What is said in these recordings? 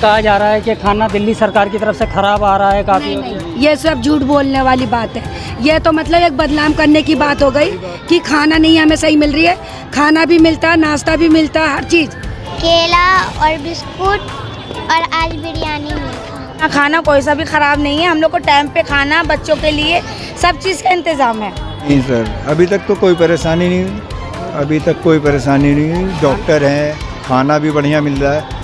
कहा जा रहा है कि खाना दिल्ली सरकार की तरफ से खराब आ रहा है काफ़ी। ये सब झूठ बोलने वाली बात है। ये तो मतलब एक बदनाम करने की बात हो गई कि खाना नहीं हमें सही मिल रही है। खाना भी मिलता है, नाश्ता भी मिलता है, हर चीज़। केला और बिस्कुट और आज बिरयानी मिलता। खाना कोई सा भी खराब नहीं है। हम लोग को टाइम पे खाना, बच्चों के लिए सब चीज़ का इंतज़ाम है। नहीं सर, अभी तक तो कोई परेशानी नहीं हुई। अभी तक कोई परेशानी नहीं हुई। डॉक्टर हैं, खाना भी बढ़िया मिल रहा है।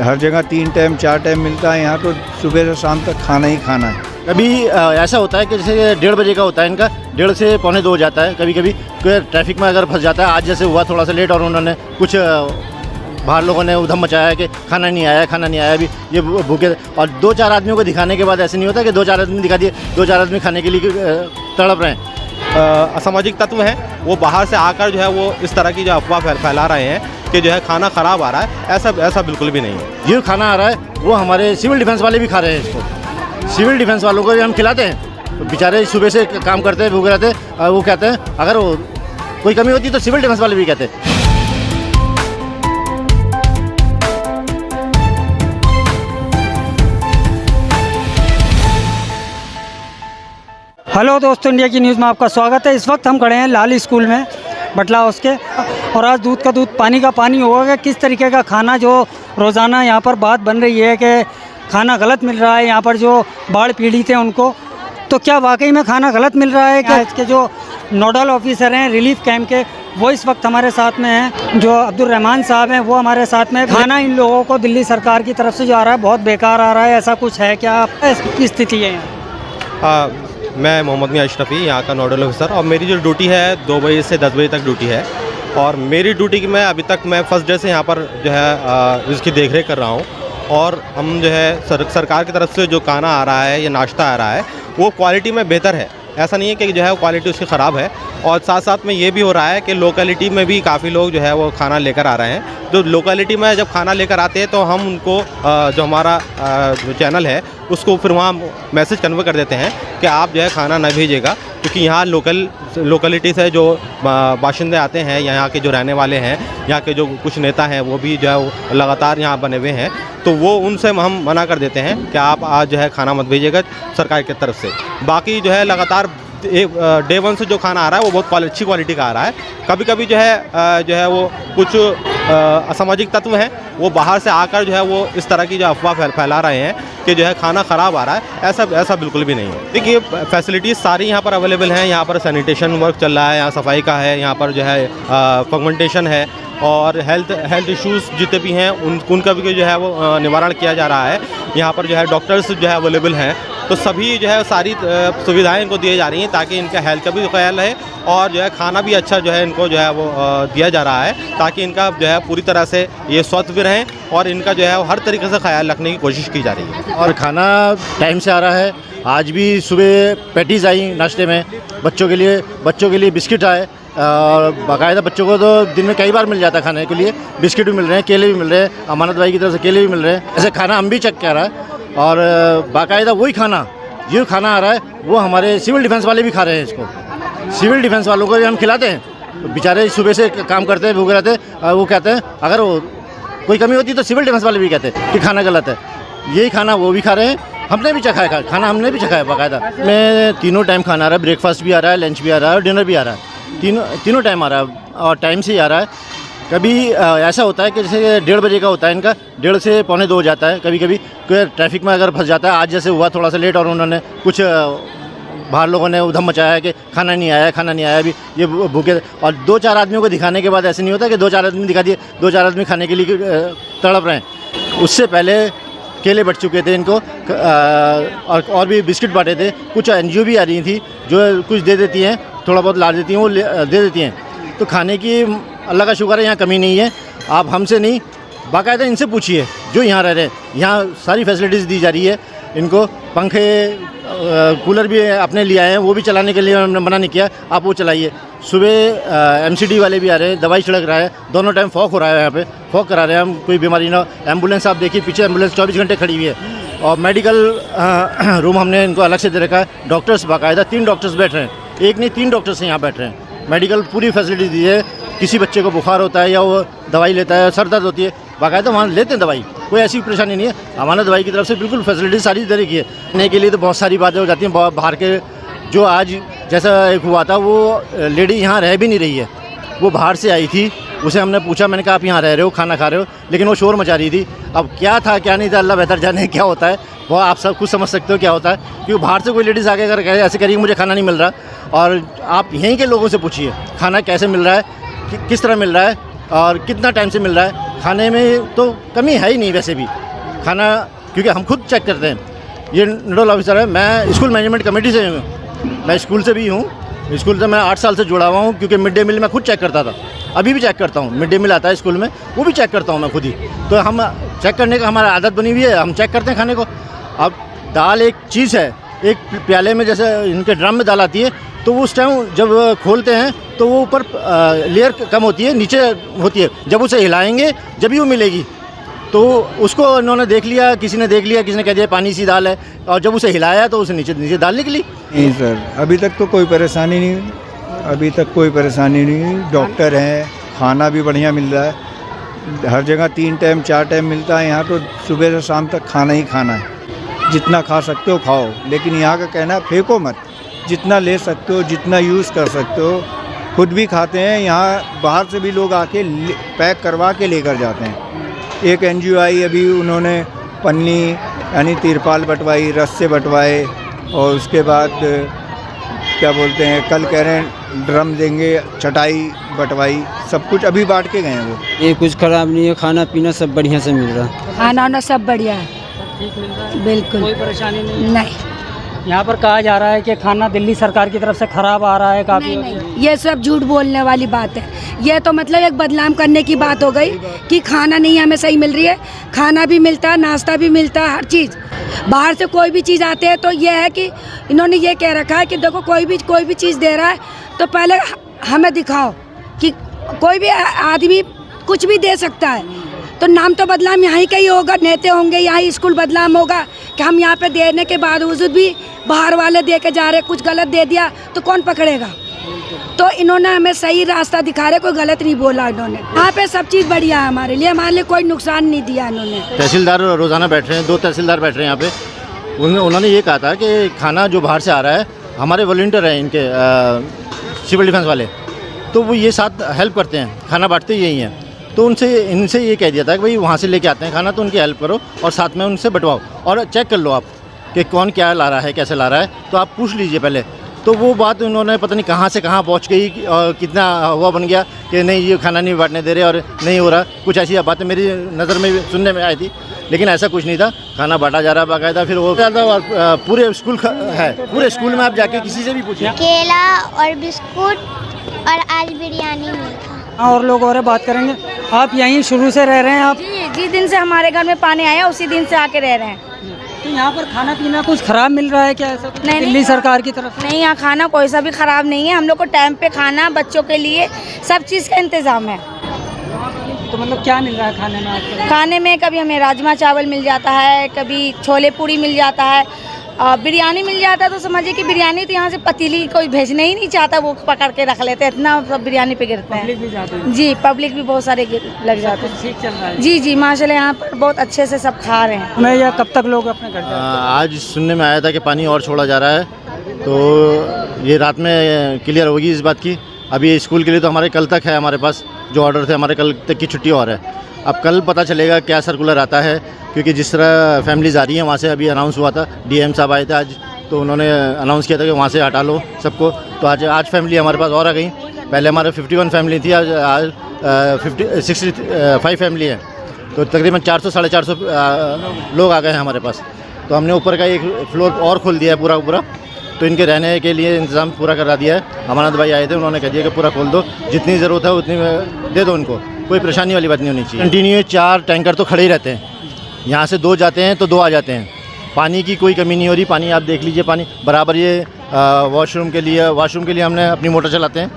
हर जगह 3 टाइम 4 टाइम मिलता है। यहाँ तो सुबह से शाम तक खाना ही खाना है। कभी ऐसा होता है कि जैसे 1:30 बजे का होता है इनका, 1:30 से 1:45 हो जाता है। कभी कभी ट्रैफिक में अगर फंस जाता है, आज जैसे हुआ थोड़ा सा लेट, और उन्होंने कुछ बाहर लोगों ने उधम मचाया कि खाना नहीं आया, खाना नहीं आया, अभी ये भूखे। और 2-4 आदमियों को दिखाने के बाद ऐसे नहीं होता कि 2-4 आदमी दिखा दिए, 2-4 आदमी खाने के लिए तड़प रहे हैं। असामाजिक तत्व हैं, वो बाहर से आकर जो है वो इस तरह की जो अफवाह फैला रहे हैं कि जो है खाना ख़राब आ रहा है। ऐसा बिल्कुल भी नहीं है। ये खाना आ रहा है वो हमारे सिविल डिफेंस वाले भी खा रहे हैं इसको। सिविल डिफेंस वालों को भी हम खिलाते हैं। तो बेचारे सुबह से काम करते हैं, भूखे रहते हैं। वो कहते हैं अगर कोई कमी होती तो सिविल डिफेंस वाले भी कहते हैं। हेलो दोस्तों, इंडिया की न्यूज़ में आपका स्वागत है। इस वक्त हम खड़े हैं लाल स्कूल में, बटला हाउस के, और आज दूध का दूध पानी का पानी होगा। किस तरीके का खाना जो रोज़ाना यहाँ पर बात बन रही है कि खाना गलत मिल रहा है यहाँ पर जो बाढ़ पीड़ित हैं उनको, तो क्या वाकई में खाना गलत मिल रहा है? क्या इसके जो नोडल ऑफिसर हैं रिलीफ कैंप के, वो इस वक्त हमारे साथ में हैं। जो अब्दुल रहमान साहब हैं वो हमारे साथ में। खाना इन लोगों को दिल्ली सरकार की तरफ से जो आ रहा है बहुत बेकार आ रहा है, ऐसा कुछ है क्या? स्थिति है यहाँ? मैं मोहम्मद मियां अशरफी, यहाँ का नोडल ऑफिसर, और मेरी जो ड्यूटी है 2 बजे से 10 बजे तक ड्यूटी है। और मेरी ड्यूटी की मैं फर्स्ट डे से यहाँ पर जो है इसकी देखरेख कर रहा हूँ। और हम जो है सरकार की तरफ से जो खाना आ रहा है या नाश्ता आ रहा है वो क्वालिटी में बेहतर है। ऐसा नहीं है कि जो है क्वालिटी उसकी ख़राब है। और साथ साथ में ये भी हो रहा है कि लोकेलिटी में भी काफ़ी लोग जो है वो खाना लेकर आ रहे हैं। तो लोकेलिटी में जब खाना लेकर आते हैं तो हम उनको जो हमारा जो चैनल है उसको फिर वहाँ मैसेज कन्वे कर देते हैं कि आप जो है खाना न भेजिएगा, क्योंकि यहाँ लोकेलिटी से जो बाशिंदे आते हैं, यहाँ के जो रहने वाले हैं, यहाँ के जो कुछ नेता हैं वो भी जो है वो लगातार यहाँ बने हुए हैं। तो वो उनसे हम मना कर देते हैं कि आप आज जो है खाना मत भेजिएगा सरकार की तरफ से। बाकी जो है लगातार डे 1 से जो खाना आ रहा है वो बहुत अच्छी क्वालिटी का आ रहा है। कभी कभी जो है वो कुछ असामाजिक तत्व हैं, वो बाहर से आकर जो है वो इस तरह की जो अफवाह फैला रहे हैं कि जो है खाना ख़राब आ रहा है। ऐसा बिल्कुल भी नहीं है। देखिए, फैसिलिटीज़ सारी यहाँ पर अवेलेबल हैं। यहाँ पर सैनिटेशन वर्क चल रहा है, यहाँ सफाई का है, यहाँ पर जो है फर्मेंटेशन है, और हेल्थ इश्यूज़ जितने भी हैं उनका भी जो है वो निवारण किया जा रहा है। यहाँ पर जो है डॉक्टर्स जो है अवेलेबल हैं। तो सभी जो है सारी सुविधाएं इनको दी जा रही हैं ताकि इनका हेल्थ का भी ख्याल रहे, और जो है खाना भी अच्छा जो है इनको जो है वो दिया जा रहा है ताकि इनका जो है पूरी तरह से ये स्वस्थ भी रहें, और इनका जो है हर तरीके से ख्याल रखने की कोशिश की जा रही है। और खाना टाइम से आ रहा है। आज भी सुबह पैटीज़ आई नाश्ते में, बच्चों के लिए बिस्किट आए, और बाकायदा बच्चों को तो दिन में कई बार मिल जाता है खाने के लिए। बिस्किट भी मिल रहे हैं, केले भी मिल रहे हैं, अमानत भाई की तरफ से केले भी मिल रहे हैं। ऐसे खाना हम भी चेक कर रहा है, और बाकायदा वही खाना जो खाना आ रहा है वो हमारे सिविल डिफेंस वाले भी खा रहे हैं इसको। सिविल डिफेंस वालों को भी हम खिलाते हैं। तो बेचारे सुबह से काम करते हैं, भूखे रहते हैं। वो कहते हैं अगर कोई कमी होती तो सिविल डिफेंस वाले भी कहते हैं कि खाना गलत है। यही खाना वो भी खा रहे हैं, हमने भी चखा है खाना, हमने भी चखा है बाकायदा। में तीनों टाइम खाना आ रहा है, ब्रेकफास्ट भी आ रहा है, लंच भी आ रहा है और डिनर भी आ रहा है। तीनों टाइम आ रहा है और टाइम से ही आ रहा है। कभी ऐसा होता है कि जैसे 1:30 बजे का होता है इनका, 1:30 से 1:45 हो जाता है। कभी कभी ट्रैफिक में अगर फंस जाता है, आज जैसे हुआ थोड़ा सा लेट, और उन्होंने कुछ बाहर लोगों ने उधम मचाया कि खाना नहीं आया, अभी ये भूखे। और 2-4 आदमियों को दिखाने के बाद ऐसे नहीं होता कि 2-4 आदमी दिखा दिए, 2-4 आदमी खाने के लिए तड़प रहे हैं। उससे पहले केले बट चुके थे इनको, और भी बिस्किट बांटे थे। कुछ NGO भी आ रही थी जो कुछ दे देती हैं, थोड़ा बहुत ला देती हैं, वो दे देती हैं। तो खाने की अल्लाह का शुक्र है यहाँ कमी नहीं है। आप हमसे नहीं, बाकायदा इनसे पूछिए जो यहाँ रह रहे हैं। यहाँ सारी फैसिलिटीज़ दी जा रही है इनको। पंखे कूलर भी अपने लिए आए हैं, वो भी चलाने के लिए हमने मना नहीं किया, आप वो चलाइए। सुबह MCD वाले भी आ रहे हैं, दवाई छिड़क रहा है, दोनों टाइम फॉग हो रहा है यहाँ पे, फॉग करा रहे हैं हम, कोई बीमारी ना। एम्बुलेंस आप देखिए, पीछे एम्बुलेंस 24 घंटे खड़ी हुई है। और मेडिकल रूम हमने इनको अलग से दे रखा है। डॉक्टर्स बाकायदा 3 डॉक्टर्स बैठ रहे हैं, एक नहीं 3 डॉक्टर्स यहाँ बैठ रहे हैं। मेडिकल पूरी फैसिलिटी दी है। किसी बच्चे को बुखार होता है या वो दवाई लेता है, सर दर्द होती है, बाकायदा वहाँ लेते हैं दवाई। कोई ऐसी परेशानी नहीं है। अमानत भाई की तरफ से बिल्कुल फैसिलिटी सारी तरह की है। रहने के लिए तो बहुत सारी बातें हो जाती हैं बाहर के। जो आज जैसा एक हुआ था, वो लेडी यहाँ रह भी नहीं रही है, वो बाहर से आई थी। उसे हमने पूछा, मैंने कहा आप यहाँ रह रहे हो, खाना खा रहे हो, लेकिन वो शोर मचा रही थी। अब क्या था क्या नहीं था, अल्लाह बेहतर जाने क्या होता है, वो आप सब कुछ समझ सकते हो क्या होता है। क्योंकि बाहर से कोई लेडीज़ आके अगर ऐसे करिए मुझे खाना नहीं मिल रहा, और आप यहीं के लोगों से पूछिए खाना कैसे मिल रहा है, किस तरह मिल रहा है और कितना टाइम से मिल रहा है। खाने में तो कमी है ही नहीं वैसे भी खाना, क्योंकि हम खुद चेक करते हैं। ये नोडल ऑफिसर है, मैं स्कूल मैनेजमेंट कमेटी से हूँ, मैं स्कूल से भी हूँ। स्कूल से मैं 8 साल से जुड़ा हुआ हूँ, क्योंकि मिड डे मील मैं खुद चेक करता था, अभी भी चेक करता हूँ। मिड डे मील आता है स्कूल में, वो भी चेक करता हूँ मैं खुद ही। तो हम चेक करने का हमारा आदत बनी हुई है, हम चेक करते हैं खाने को। अब दाल एक चीज़ है, एक प्याले में जैसे इनके ड्रम में दाल आती है, तो वो उस टाइम जब खोलते हैं तो वो ऊपर लेयर कम होती है, नीचे होती है। जब उसे हिलाएंगे जब ही वो मिलेगी। तो उसको उन्होंने देख लिया, किसी ने देख लिया, किसी ने कह दिया पानी सी दाल है, और जब उसे हिलाया तो उसे नीचे दाल निकली। नहीं सर, अभी तक तो कोई परेशानी नहीं, अभी तक कोई परेशानी नहीं। डॉक्टर हैं, खाना भी बढ़िया मिल रहा है, हर जगह 3 टाइम 4 टाइम मिलता है। यहाँ तो सुबह से शाम तक खाना ही खाना है, जितना खा सकते हो खाओ, लेकिन यहाँ का कहना है फेंको मत, जितना ले सकते हो, जितना यूज़ कर सकते हो। खुद भी खाते हैं, यहाँ बाहर से भी लोग आके पैक करवा के लेकर जाते हैं। एक NGO आई, अभी उन्होंने पन्नी यानी तिरपाल बंटवाई, रस्से बंटवाए, और उसके बाद क्या बोलते हैं, कल कह रहे हैं ड्रम देंगे, चटाई बंटवाई, सब कुछ अभी बांट के गए हैं वो। ये कुछ ख़राब नहीं है, खाना पीना सब बढ़िया से मिल रहा है। खाना वाना सब बढ़िया है, ठीक मिल रहा है, बिल्कुल कोई परेशानी नहीं। नहीं। यहाँ पर कहा जा रहा है कि खाना दिल्ली सरकार की तरफ से खराब आ रहा है काफ़ी। नहीं, ये सब झूठ बोलने वाली बात है। ये तो मतलब एक बदनाम करने की बात हो गई कि खाना नहीं हमें सही मिल रही है। खाना भी मिलता है, नाश्ता भी मिलता है, हर चीज़। बाहर से कोई भी चीज़ आते है तो ये है कि इन्होंने ये कह रखा है कि देखो कोई भी चीज़ दे रहा है तो पहले हमें दिखाओ कि कोई भी आदमी कुछ भी दे सकता है। तो नाम तो बदनाम यहाँ ही का ही होगा, नेते होंगे, यहाँ ही स्कूल बदनाम होगा कि हम यहाँ पे देने के बावजूद भी बाहर वाले दे के जा रहे, कुछ गलत दे दिया तो कौन पकड़ेगा। तो इन्होंने हमें सही रास्ता दिखा रहे, कोई गलत नहीं बोला इन्होंने। यहाँ पे सब चीज़ बढ़िया है हमारे लिए कोई नुकसान नहीं दिया इन्होंने। तहसीलदार रोज़ाना बैठ रहे हैं, 2 तहसीलदार बैठ रहे हैं यहाँ पे। उन्होंने ये कहा था कि खाना जो बाहर से आ रहा है, हमारे वॉलंटियर हैं इनके सिविल डिफेंस वाले, तो वो ये साथ हेल्प करते हैं, खाना बांटते यही हैं। तो इनसे ये कह दिया था कि भाई वहाँ से लेके आते हैं खाना, तो उनकी हेल्प करो और साथ में उनसे बंटवाओ और चेक कर लो आप कि कौन क्या ला रहा है, कैसे ला रहा है, तो आप पूछ लीजिए पहले। तो वो बात उन्होंने पता नहीं कहाँ से कहाँ पहुँच गई और कितना हुआ बन गया कि नहीं ये खाना नहीं बांटने दे रहे और नहीं हो रहा। कुछ ऐसी बातें मेरी नज़र में सुनने में आई थी, लेकिन ऐसा कुछ नहीं था। खाना बांटा जा रहा है बाकायदा। फिर वो पूरे स्कूल है, पूरे स्कूल में आप जाके किसी से भी पूछिए। केला और बिस्कुट और आज बिरयानी मिली। और लोग और बात करेंगे। आप यहीं शुरू से रह रहे हैं आप? जी, जिस दिन से हमारे घर में पानी आया उसी दिन से आके रह रहे हैं। तो यहाँ पर खाना पीना कुछ खराब मिल रहा है क्या ऐसा? नहीं, दिल्ली सरकार की तरफ से? नहीं, यहाँ खाना कोई सा भी खराब नहीं है। हम लोग को टाइम पे खाना, बच्चों के लिए सब चीज़ का इंतज़ाम है। तो मतलब क्या मिल रहा है खाने में आपको? खाने में कभी हमें राजमा चावल मिल जाता है, कभी छोले पूरी मिल जाता है, बिरयानी मिल जाता है। तो समझिए कि बिरयानी तो यहाँ से पतीली कोई भेजने ही नहीं चाहता, वो पकड़ के रख लेते हैं, इतना सब बिरयानी पे गिरते हैं। पब्लिक भी जाते हैं? जी, पब्लिक भी बहुत सारे लग जाते हैं। ठीक चल रहा है? जी, माशाल्लाह यहाँ पर बहुत अच्छे से सब खा रहे हैं। मैं या कब तक लोग अपने घर जाते हैं? आज सुनने में आया था कि पानी और छोड़ा जा रहा है, तो ये रात में क्लियर होगी इस बात की। अभी स्कूल के लिए तो हमारे कल तक है, हमारे पास जो ऑर्डर थे हमारे कल तक की छुट्टी और है। अब कल पता चलेगा क्या सर्कुलर आता है, क्योंकि जिस तरह फैमिलीज़ आ रही हैं वहाँ से अभी अनाउंस हुआ था, DM साहब आए थे आज, तो उन्होंने अनाउंस किया था कि वहाँ से हटा लो सबको। तो आज फैमिली हमारे पास और आ गई। पहले हमारे 51 फैमिली थी, आज 65 फैमिली है, तो तकरीबन 400-450 लोग आ गए हैं हमारे पास। तो हमने ऊपर का एक फ्लोर और खोल दिया है पूरा, तो इनके रहने के लिए इंतज़ाम पूरा करा दिया है। अमानत भाई आए थे, उन्होंने कह दिया कि पूरा खोल दो, जितनी ज़रूरत है उतनी दे दो उनको, कोई परेशानी वाली बात नहीं होनी चाहिए। कंटिन्यू 4 टैंकर तो खड़े ही रहते हैं, यहाँ से 2 जाते हैं तो 2 आ जाते हैं। पानी की कोई कमी नहीं हो रही, पानी आप देख लीजिए, पानी बराबर। ये वॉशरूम के लिए हमने अपनी मोटर चलाते हैं,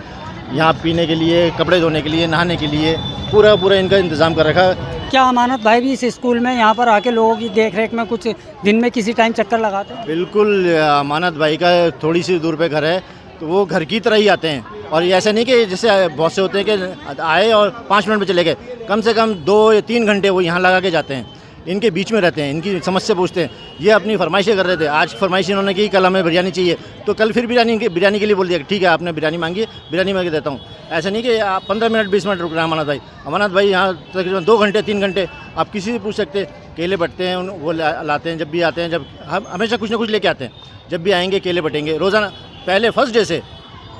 यहाँ पीने के लिए, कपड़े धोने के लिए, नहाने के लिए पूरा इनका इंतज़ाम कर रखा है। क्या अमानत भाई भी इस स्कूल में यहाँ पर आके लोगों की देख रेख में कुछ दिन में किसी टाइम चक्कर लगाते हैं? बिल्कुल, अमानत भाई का थोड़ी सी दूर पे घर है, तो वो घर की तरह ही आते हैं। और ये ऐसा नहीं कि जैसे बहुत से होते हैं कि आए और 5 मिनट में चले गए, कम से कम 2 या 3 घंटे वो यहाँ लगा के जाते हैं। इनके बीच में रहते हैं, इनकी समस्या पूछते हैं। ये अपनी फरमाइशें कर रहे थे, आज फरमाइश इन्होंने की कल हमें बिरयानी चाहिए, तो कल फिर बिरयानी के लिए बोल दिया ठीक है आपने बिरयानी मांगी, बिरयानी मैं देता हूँ। ऐसा नहीं कि आप 15 मिनट 20 मिनट रुक रहे हैं अमरनाथ भाई यहाँ तकरीबन 2 घंटे 3 घंटे आप किसी से पूछ सकते। केले बटते हैं, वो लाते हैं, जब भी आते हैं, जब हम हमेशा कुछ ना कुछ लेके आते हैं, जब भी आएंगे केले बटेंगे रोज़ाना। पहले फर्स्ट डे से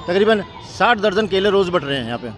तकरीबन 60 दर्जन केले रोज़ बट रहे हैं यहाँ पे।